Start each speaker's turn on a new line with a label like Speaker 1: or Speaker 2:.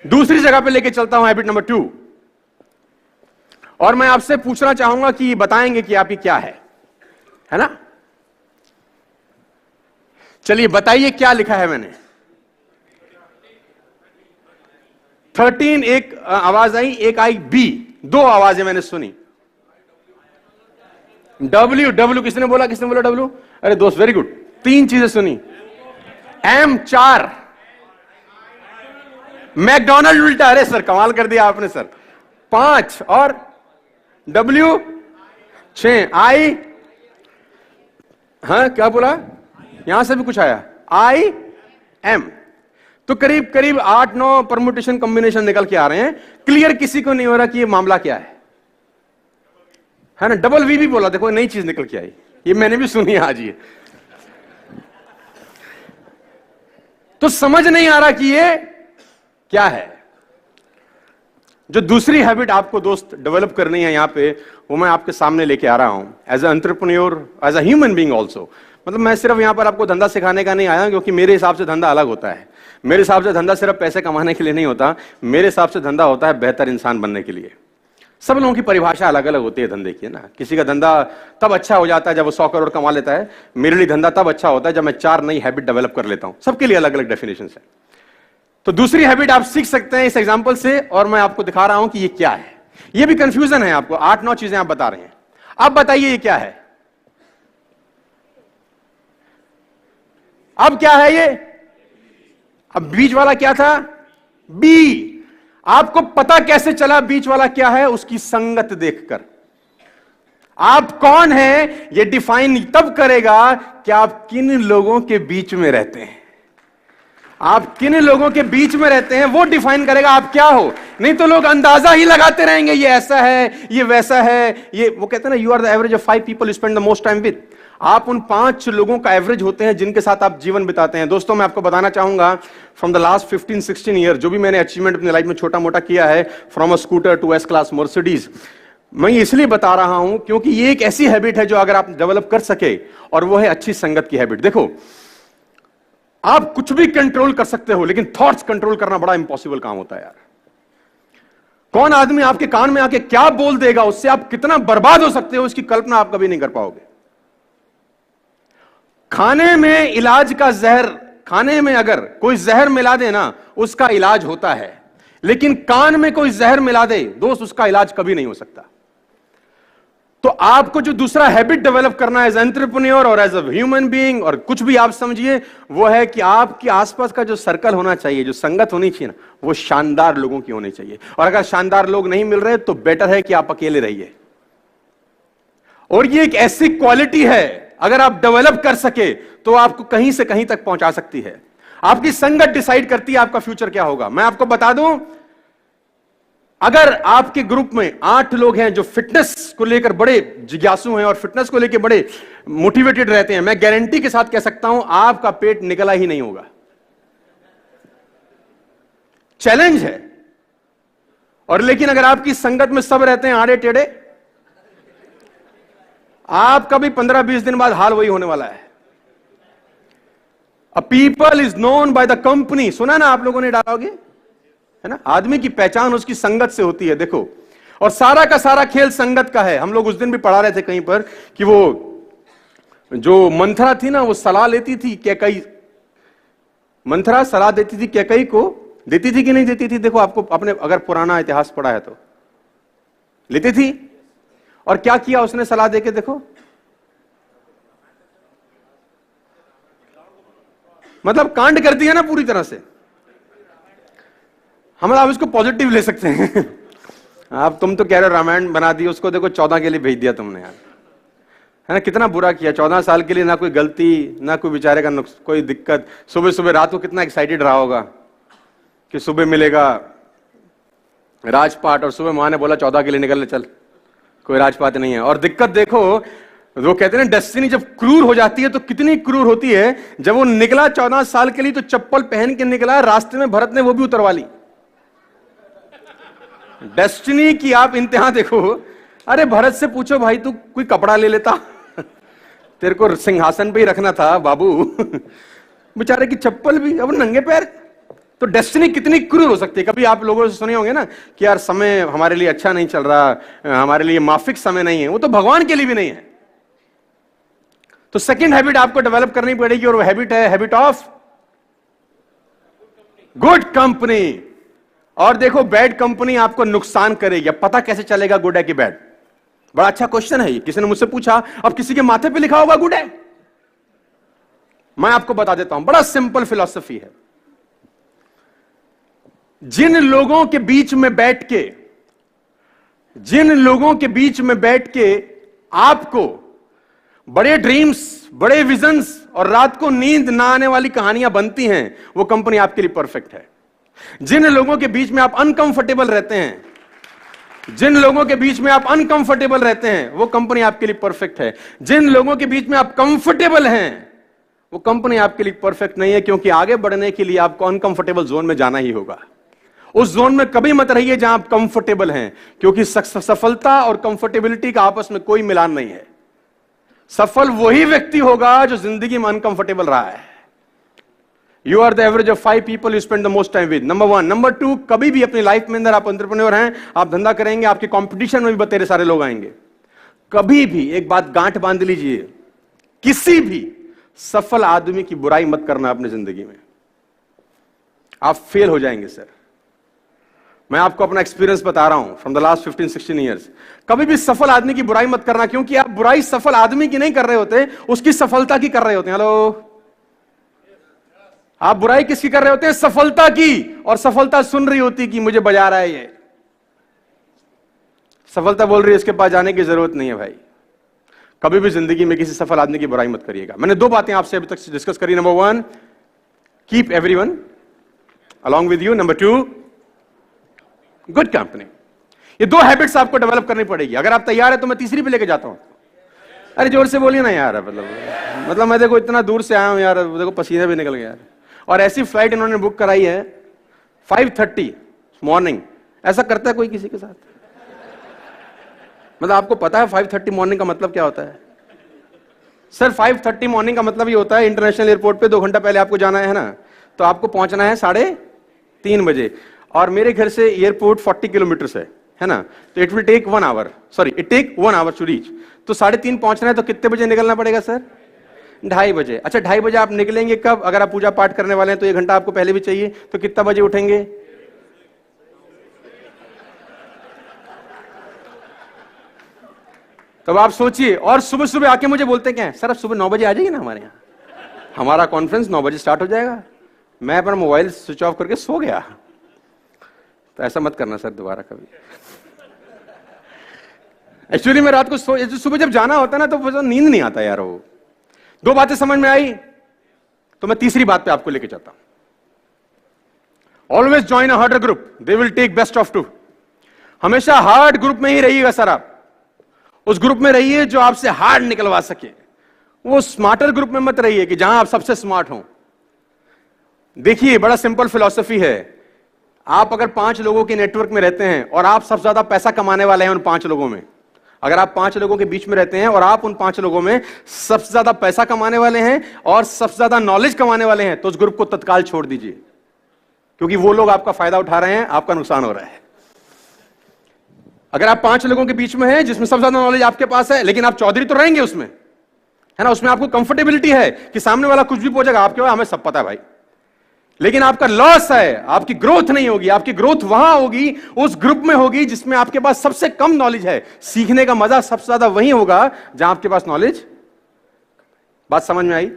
Speaker 1: दूसरी जगह पे लेके चलता हूं, हैबिट नंबर 2। और मैं आपसे पूछना चाहूंगा कि बताएंगे कि आपकी क्या है ना? चलिए बताइए क्या लिखा है मैंने। 13 एक आवाज आई, एक आई बी, दो आवाजें मैंने सुनी। डब्ल्यू किसने बोला? डब्ल्यू? अरे दोस्त वेरी गुड, 3 चीजें सुनी। एम 4, मैकडोनल्ड उल्टा, अरे सर कमाल कर दिया आपने सर। 5 और डब्ल्यू 6, आई, हाँ क्या बोला? यहां से भी कुछ आया, आई एम। तो करीब करीब 8-9 परमुटेशन कॉम्बिनेशन निकल के आ रहे हैं। क्लियर किसी को नहीं हो रहा कि ये मामला क्या है ना? डबल वी भी बोला, देखो नई चीज निकल के आई, ये मैंने भी सुनी आज। ये तो समझ नहीं आ रहा कि ये क्या है। जो दूसरी हैबिट आपको दोस्त डेवलप करनी है यहां पे, वो मैं आपके सामने लेके आ रहा हूं as a entrepreneur, as a human being also. मतलब मैं सिर्फ यहां पर आपको धंधा सिखाने का नहीं आया, क्योंकि मेरे हिसाब से धंधा अलग होता है। मेरे हिसाब से धंधा सिर्फ पैसे कमाने के लिए नहीं होता, मेरे हिसाब से धंधा होता है बेहतर इंसान बनने के लिए। सब लोगों की परिभाषा अलग अलग होती है धंधे की, है ना? किसी का धंधा तब अच्छा हो जाता है जब वो 100 करोड़ कमा लेता है। मेरे लिए धंधा तब अच्छा होता है जब मैं 4 नई हैबिट डेवलप कर लेता हूं। सबके लिए अलग अलग डेफिनेशन है। तो दूसरी हैबिट आप सीख सकते हैं इस एग्जांपल से, और मैं आपको दिखा रहा हूं कि ये क्या है। ये भी कंफ्यूजन है आपको, 8-9 चीजें आप बता रहे हैं। अब बताइए ये क्या है? अब क्या है ये? अब बीच वाला क्या था? बी। आपको पता कैसे चला बीच वाला क्या है? उसकी संगत देखकर। आप कौन हैं ये डिफाइन तब करेगा कि आप किन लोगों के बीच में रहते हैं। आप किन लोगों के बीच में रहते हैं वो डिफाइन करेगा आप क्या हो। नहीं तो लोग अंदाजा ही लगाते रहेंगे, ये ऐसा है, ये वैसा है। ये वो कहते हैं ना, you are the average of 5 people you spend the most time with. आप उन 5 लोगों का एवरेज होते हैं जिनके साथ आप जीवन बिताते हैं। दोस्तों मैं आपको बताना चाहूंगा, फ्रॉम द लास्ट 15-16 ईयर जो भी मैंने अचीवमेंट अपनी लाइफ में छोटा मोटा किया है, from a scooter to S class Mercedes, मैं इसलिए बता रहा हूं क्योंकि ये एक ऐसी हैबिट है जो अगर आप डेवलप कर सके, और वो है अच्छी संगत की हैबिट। देखो, आप कुछ भी कंट्रोल कर सकते हो, लेकिन थॉट्स कंट्रोल करना बड़ा इंपॉसिबल काम होता है यार। कौन आदमी आपके कान में आके क्या बोल देगा, उससे आप कितना बर्बाद हो सकते हो, इसकी कल्पना आप कभी नहीं कर पाओगे। खाने में इलाज का जहर, खाने में अगर कोई जहर मिला दे ना, उसका इलाज होता है, लेकिन कान में कोई जहर मिला दे दोस्त, उसका इलाज कभी नहीं हो सकता। तो आपको जो दूसरा हैबिट डेवलप करना है एज एंटरप्रेन्योर और एज अ ह्यूमन बीइंग, और कुछ भी आप समझिए, वो है कि आपके आसपास का जो सर्कल होना चाहिए, जो संगत होनी चाहिए ना, वो शानदार लोगों की होनी चाहिए। और अगर शानदार लोग नहीं मिल रहे तो बेटर है कि आप अकेले रहिए। और ये एक ऐसी क्वालिटी है, अगर आप डेवलप कर सके तो आपको कहीं से कहीं तक पहुंचा सकती है। आपकी संगत डिसाइड करती है आपका फ्यूचर क्या होगा। मैं आपको बता दूं, अगर आपके ग्रुप में 8 लोग हैं जो फिटनेस को लेकर बड़े जिज्ञासु हैं और फिटनेस को लेकर बड़े मोटिवेटेड रहते हैं, मैं गारंटी के साथ कह सकता हूं आपका पेट निकला ही नहीं होगा। चैलेंज है। और लेकिन अगर आपकी संगत में सब रहते हैं आड़े टेढ़े, आपका भी 15-20 दिन बाद हाल वही होने वाला है। A people is known by the company, सुना ना आप लोगों ने डालोगे, है ना? आदमी की पहचान उसकी संगत से होती है। देखो, और सारा का सारा खेल संगत का है। हम लोग उस दिन भी पढ़ा रहे थे कहीं पर कि वो जो मंथरा थी ना, वो सलाह लेती थी कैकई, मंथरा सलाह देती थी कैकई को, देती थी कि नहीं देती थी? देखो, आपको अपने अगर पुराना इतिहास पढ़ा है तो लेती थी। और क्या किया उसने सलाह देके? देखो, मतलब कांड कर दिया ना पूरी तरह से। हम आप इसको पॉजिटिव ले सकते हैं। आप तुम तो कह रहे हो रामायण बना दी, उसको देखो 14 के लिए भेज दिया तुमने यार, है ना? कितना बुरा किया। 14 साल के लिए ना कोई गलती, ना कोई बेचारे का कोई दिक्कत। सुबह सुबह रात को कितना एक्साइटेड रहा होगा कि सुबह मिलेगा राजपाट, और सुबह मां ने बोला 14 के लिए निकल ले, चल कोई राजपाट नहीं है। और दिक्कत देखो, वो कहते हैं डेस्टिनी जब क्रूर हो जाती है तो कितनी क्रूर होती है। जब वो निकला 14 साल के लिए तो चप्पल पहन के निकला, रास्ते में भरत ने वो भी उतरवा ली। डेस्टिनी की आप इंतहा देखो। अरे भरत से पूछो भाई, तू कोई कपड़ा ले लेता, तेरे को सिंहासन पे ही रखना था बाबू। बेचारे की चप्पल भी, अब नंगे पैर तो डेस्टिनी कितनी क्रूर हो सकती है। कभी आप लोगों से सुने होंगे ना कि यार समय हमारे लिए अच्छा नहीं चल रहा, हमारे लिए माफिक समय नहीं है, वो तो भगवान के लिए भी नहीं है। तो सेकंड हैबिट आपको डेवलप करनी पड़ेगी और वो हैबिट है हैबिट ऑफ गुड कंपनी। और देखो बैड कंपनी आपको नुकसान करेगी। अब पता कैसे चलेगा गुड है कि बैड? बड़ा अच्छा क्वेश्चन है ये, किसी ने मुझसे पूछा। अब किसी के माथे पे लिखा होगा गुड है, मैं आपको बता देता हूं, बड़ा सिंपल फिलॉसफी है। जिन लोगों के बीच में बैठ के आपको बड़े ड्रीम्स, बड़े विजन्स और रात को नींद ना आने वाली कहानियां बनती हैं, वो कंपनी आपके लिए परफेक्ट है। जिन लोगों के बीच में आप अनकंफर्टेबल रहते हैं, वो कंपनी आपके लिए परफेक्ट है। जिन लोगों के बीच में आप कंफर्टेबल हैं, वो कंपनी आपके लिए परफेक्ट नहीं है, क्योंकि आगे बढ़ने के लिए आपको अनकंफर्टेबल जोन में जाना ही होगा। उस जोन में कभी मत रहिए जहां आप कंफर्टेबल हैं, क्योंकि सफलता और कंफर्टेबिलिटी का आपस में कोई मिलान नहीं है। सफल वही व्यक्ति होगा जो जिंदगी में अनकंफर्टेबल रहा है। You are the average of 5 people you spend the most time with, number 1। Number 2, कभी भी अपनी लाइफ में अंदर आप एंटरप्रेन्योर हैं, आप धंधा करेंगे, आपके कंपटीशन में भी बतेरे सारे लोग आएंगे। कभी भी एक बात गांठ बांध लीजिए, किसी भी सफल आदमी की बुराई मत करना अपनी जिंदगी में, आप फेल हो जाएंगे सर। मैं आपको अपना एक्सपीरियंस बता रहा हूं फ्रॉम द लास्ट 15-16 ईयर्स। कभी भी सफल आदमी की बुराई मत करना, क्योंकि आप बुराई सफल आदमी की नहीं कर रहे होते, उसकी सफलता की कर रहे होते हैं। हेलो, आप बुराई किसकी कर रहे होते हैं? सफलता की। और सफलता सुन रही होती कि मुझे बजा रहा है ये, सफलता बोल रही है इसके पास जाने की जरूरत नहीं है। भाई कभी भी जिंदगी में किसी सफल आदमी की बुराई मत करिएगा। मैंने 2 बातें आपसे अभी तक डिस्कस करी। Number 1, keep everyone along with you. Number 2, good company. ये 2 हैबिट्स आपको डेवलप करनी पड़ेगी। अगर आप तैयार है तो मैं तीसरी पे लेके जाता हूं। अरे जोर से बोलिए ना यार, मतलब मैं देखो इतना दूर से आया हूं यार, देखो पसीना भी निकल गया यार। और ऐसी फ्लाइट इन्होंने बुक कराई है 5:30 मॉर्निंग। ऐसा करता है कोई किसी के साथ? मतलब आपको पता है 5:30 मॉर्निंग का मतलब क्या होता है? सर 5:30 मॉर्निंग का मतलब ये होता है इंटरनेशनल एयरपोर्ट पे 2 घंटा पहले आपको जाना है ना, तो आपको पहुंचना है 3:30 बजे। और मेरे घर से एयरपोर्ट 40 किलोमीटर है ना, तो it will take 1 hour, sorry it take 1 hour to reach. तो 3:30 पहुंचना है, तो कितने बजे निकलना पड़ेगा सर? 2:30 बजे। अच्छा 2:30 बजे आप निकलेंगे कब? अगर आप पूजा पाठ करने वाले हैं तो 1 घंटा आपको पहले भी चाहिए, तो कितना बजे उठेंगे? तब आप सोचिए। और सुबह सुबह आके मुझे बोलते क्या है, सर अब सुबह 9 बजे आ जाइए ना हमारे यहाँ, हमारा कॉन्फ्रेंस 9 बजे स्टार्ट हो जाएगा। मैं अपना मोबाइल स्विच ऑफ करके सो गया। तो ऐसा मत करना सर दोबारा कभी। एक्चुअली मैं रात को सुबह जब जाना होता है ना, तो नींद नहीं आता यार। वो 2 बातें समझ में आई, तो मैं तीसरी बात पे आपको लेके जाता हूं। Always join a harder group, they will take best of 2। हमेशा हार्ड ग्रुप में ही रहिएगा सर। आप उस ग्रुप में रहिए जो आपसे हार्ड निकलवा सके। वो स्मार्टर ग्रुप में मत रहिए कि जहां आप सबसे स्मार्ट हो। देखिए बड़ा सिंपल फिलॉसफी है। आप अगर 5 लोगों के नेटवर्क में रहते हैं और आप सबसे ज्यादा पैसा कमाने वाले हैं उन 5 लोगों में, अगर आप 5 लोगों के बीच में रहते हैं और आप उन 5 लोगों में सबसे ज्यादा पैसा कमाने वाले हैं और सबसे ज्यादा नॉलेज कमाने वाले हैं, तो उस ग्रुप को तत्काल छोड़ दीजिए, क्योंकि वो लोग आपका फायदा उठा रहे हैं, आपका नुकसान हो रहा है। अगर आप 5 लोगों के बीच में हैं जिसमें सबसे ज्यादा नॉलेज आपके पास है, लेकिन आप चौधरी तो रहेंगे उसमें, है ना, उसमें आपको कंफर्टेबिलिटी है कि सामने वाला कुछ भी पूछेगा, आपके बाद हमें सब पता है भाई, लेकिन आपका लॉस है, आपकी ग्रोथ नहीं होगी। आपकी ग्रोथ वहां होगी, उस ग्रुप में होगी जिसमें आपके पास सबसे कम नॉलेज है। सीखने का मजा सबसे ज्यादा वहीं होगा जहां आपके पास नॉलेज। बात समझ में आई?